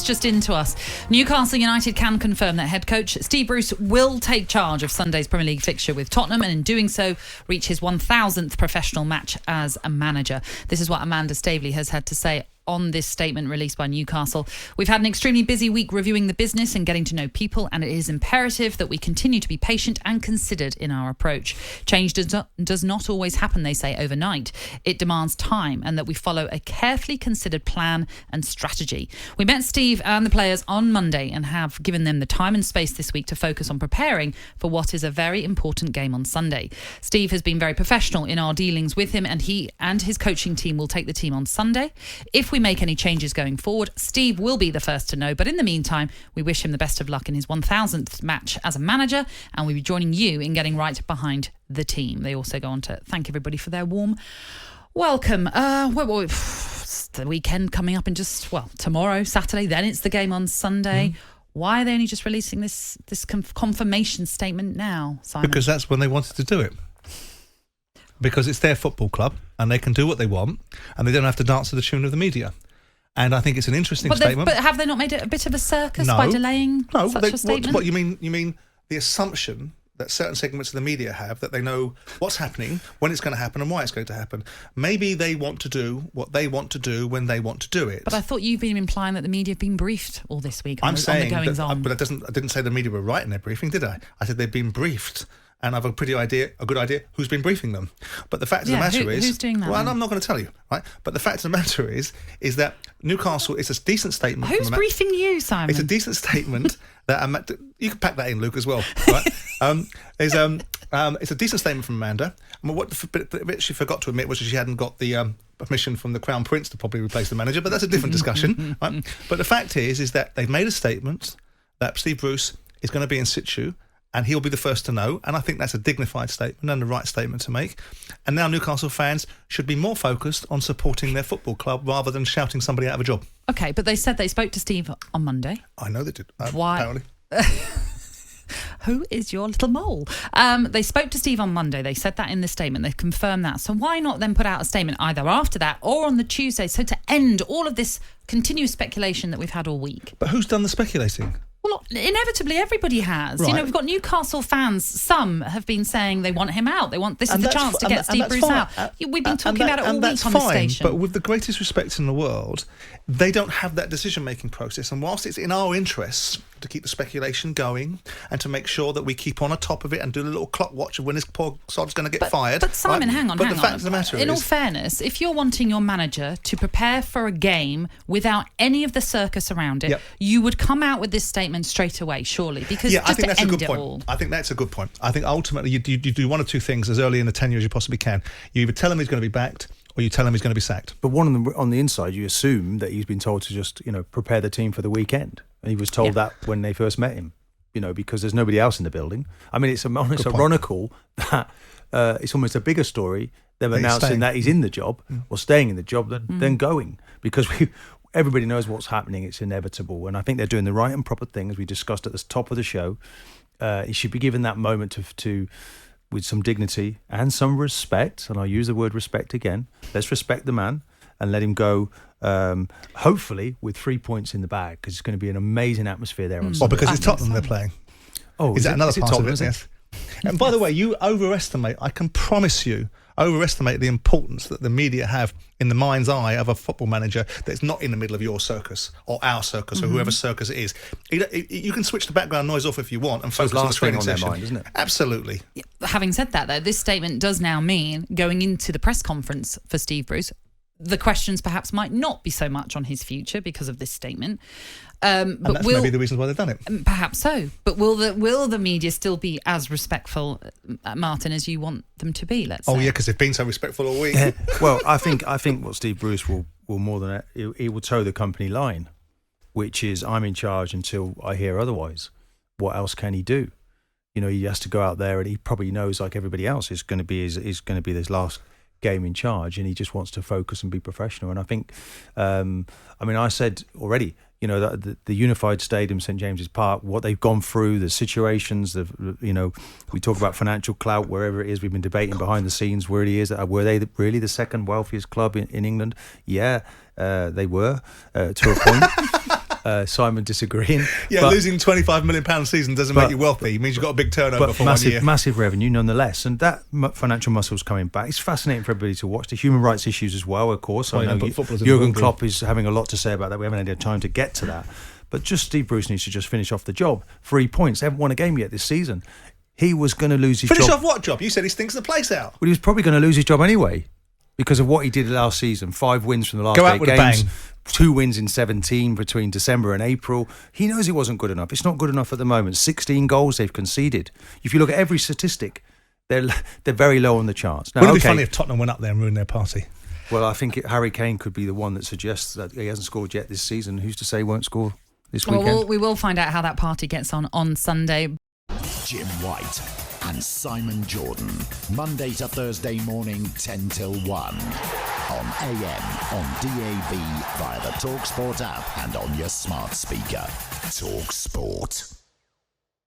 this just into us. Newcastle United can confirm that head coach Steve Bruce will take charge of Sunday's Premier League fixture with Tottenham, and in doing so reach his 1,000th professional match as a manager. This is what Amanda Staveley has had to say on this statement released by Newcastle. We've had an extremely busy week reviewing the business and getting to know people, and it is imperative that we continue to be patient and considered in our approach. Change does not always happen, they say, overnight. It demands time, and that we follow a carefully considered plan and strategy. We met Steve and the players on Monday and have given them the time and space this week to focus on preparing for what is a very important game on Sunday. Steve has been very professional in our dealings with him, and he and his coaching team will take the team on Sunday. If we make any changes going forward, Steve will be the first to know. But in the meantime, we wish him the best of luck in his 1,000th match as a manager, and we'll be joining you in getting right behind the team. They also go on to thank everybody for their warm welcome. It's the weekend coming up in tomorrow, Saturday, then it's the game on Sunday. Why are they only just releasing this confirmation statement now, Simon? Because that's when they wanted to do it. Because it's their football club and they can do what they want and they don't have to dance to the tune of the media. And I think it's an interesting statement. But have they not made it a bit of a circus by delaying such a statement? What you mean the assumption that certain segments of the media have, that they know what's happening, when it's going to happen and why it's going to happen. Maybe they want to do what they want to do when they want to do it. But I thought you've been implying that the media have been briefed all this week on the goings on. But I didn't say the media were right in their briefing, did I? I said they've been briefed. And I've a good idea who's been briefing them. But the fact of the matter is... who's doing that? Well, I'm not going to tell you, right? But the fact of the matter is that Newcastle is a decent statement... Who's briefing you, Simon? It's a decent statement that... you can pack that in, Luke, as well, right? It's a decent statement from Amanda. And what the bit she forgot to admit was she hadn't got the permission from the Crown Prince to probably replace the manager, but that's a different discussion, right? But the fact is that they've made a statement that Steve Bruce is going to be in situ, and he'll be the first to know. And I think that's a dignified statement and the right statement to make. And now Newcastle fans should be more focused on supporting their football club rather than shouting somebody out of a job. OK, but they said they spoke to Steve on Monday. I know they did. Why? Apparently. Who is your little mole? They spoke to Steve on Monday. They said that in the statement. They confirmed that. So why not then put out a statement either after that or on the Tuesday, so to end all of this continuous speculation that we've had all week? But who's done the speculating? Well, inevitably everybody has. Right. You know, we've got Newcastle fans. Some have been saying they want him out. This is the chance to get Steve Bruce out. We've been talking about it all week on this station. But with the greatest respect in the world, they don't have that decision-making process. And whilst it's in our interests to keep the speculation going and to make sure that we keep on top of it and do a little clock watch of when this poor sod's going to get fired. But Simon, hang on. The fact of the matter is, in all fairness, if you're wanting your manager to prepare for a game without any of the circus around it, you would come out with this statement straight away, surely, because I think that's a good point. I think that's a good point. I think ultimately you do one of two things as early in the tenure as you possibly can. You either tell him he's going to be backed, or you tell him he's going to be sacked. But on the inside, you assume that he's been told to just prepare the team for the weekend, and he was told that when they first met him. Because there's nobody else in the building. I mean, it's ironical that it's almost a bigger story them announcing that he's in the job or staying in the job than going, because everybody knows what's happening. It's inevitable. And I think they're doing the right and proper thing, as we discussed at the top of the show. He should be given that moment to with some dignity and some respect. And I'll use the word respect again. Let's respect the man and let him go, hopefully, with 3 points in the bag, because it's going to be an amazing atmosphere there on Sunday. Well, because it's Tottenham they're playing. Oh, is that another part Tottenham, of it? Yes. And by the way, I can promise you, overestimate the importance that the media have in the mind's eye of a football manager that's not in the middle of your circus or our circus or whoever circus it is. You can switch the background noise off if you want and focus on the training session. Mind, isn't it? Absolutely. Yeah. Having said that, though, this statement does now mean going into the press conference for Steve Bruce, the questions perhaps might not be so much on his future because of this statement. But that's maybe the reasons why they've done it. Perhaps so. But will the media still be as respectful, Martin, as you want them to be, let's say? Oh, yeah, because they've been so respectful all week. Well, I think what Steve Bruce will more than that, he will toe the company line, which is, I'm in charge until I hear otherwise. What else can he do? He has to go out there, and he probably knows, like everybody else, is going to be his last game in charge, and he just wants to focus and be professional. And I think, I said already, that the unified stadium, St James's Park, what they've gone through, the situations, we talk about financial clout, wherever it is, we've been debating behind the scenes where it is. Were they really the second wealthiest club in England? Yeah, they were, to a point. Simon disagreeing. Yeah, losing £25 million season doesn't make you wealthy. It means you've got a big turnover for 1 year. Massive revenue nonetheless. And that financial muscle's coming back. It's fascinating for everybody to watch. The human rights issues as well, of course. I know Jurgen Klopp is having a lot to say about that. We haven't had time to get to that. But just Steve Bruce needs to just finish off the job. 3 points. They haven't won a game yet this season. He was going to lose his job. Finish off what job? You said he stinks the place out. Well, he was probably going to lose his job anyway because of what he did last season. 5 wins from the last 8 with games. a bang. 2 wins in 17 between December and April. He knows it wasn't good enough. It's not good enough at the moment. 16 goals they've conceded. If you look at every statistic, they're very low on the charts. Now, Wouldn't it be funny if Tottenham went up there and ruined their party? Well, I think Harry Kane could be the one that suggests that he hasn't scored yet this season. Who's to say he won't score this weekend? Well, we will find out how that party gets on Sunday. Jim White and Simon Jordan, Monday to Thursday morning, 10 till 1. On AM, on DAB, via the talkSPORT app and on your smart speaker. talkSPORT.